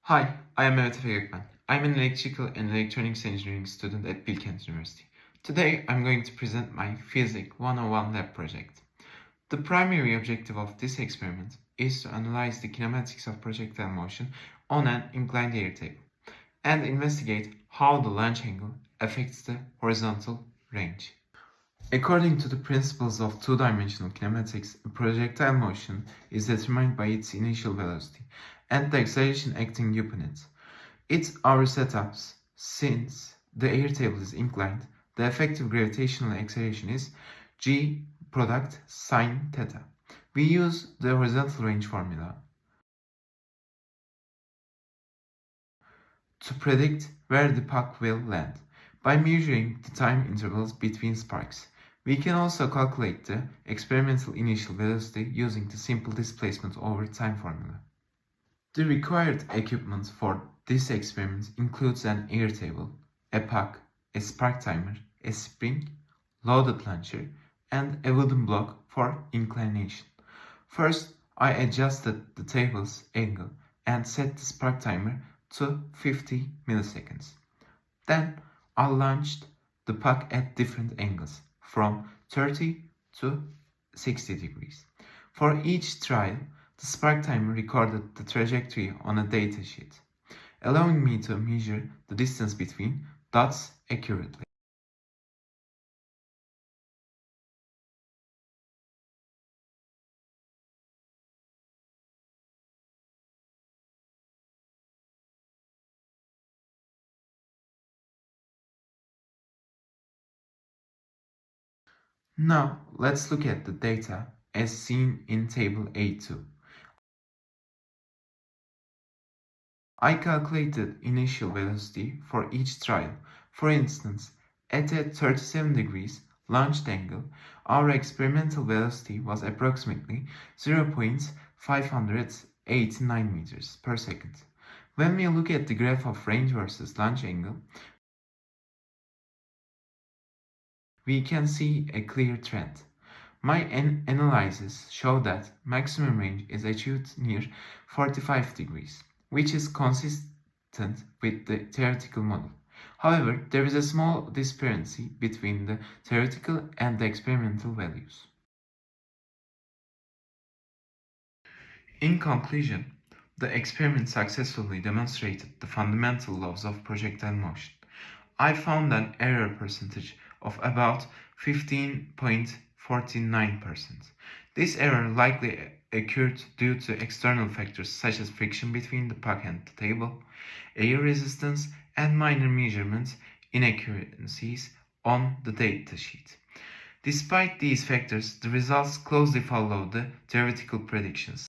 Hi, I am Mehmet Efe Gökmen. I'm an electrical and electronics engineering student at Bilkent University. Today, I'm going to present my Physics 101 lab project. The primary objective of this experiment is to analyze the kinematics of projectile motion on an inclined air table and investigate how the launch angle affects the horizontal range. According to the principles of two-dimensional kinematics, a projectile motion is determined by its initial velocity and the acceleration acting upon it. It's our setups. Since the air table is inclined, the effective gravitational acceleration is g product sine theta. We use the horizontal range formula to predict where the puck will land by measuring the time intervals between sparks. We can also calculate the experimental initial velocity using the simple displacement over time formula. The required equipment for this experiment includes an air table, a puck, a spark timer, a spring, loaded launcher, and a wooden block for inclination. First, I adjusted the table's angle and set the spark timer to 50 milliseconds. Then I launched the puck at different angles from 30 to 60 degrees. For each trial, the spark timer recorded the trajectory on a data sheet, allowing me to measure the distance between dots accurately. Now, let's look at the data as seen in Table A2. I calculated initial velocity for each trial. For instance, at a 37 degrees launched angle, our experimental velocity was approximately 0.589 meters per second. When we look at the graph of range versus launch angle, we can see a clear trend. My analysis show that maximum range is achieved near 45 degrees, which is consistent with the theoretical model. However, there is a small disparity between the theoretical and the experimental values. In conclusion, the experiment successfully demonstrated the fundamental laws of projectile motion. I found an error percentage of about 15.49%. This error likely occurred due to external factors such as friction between the puck and the table, air resistance, and minor measurement inaccuracies on the datasheet. Despite these factors, the results closely follow the theoretical predictions.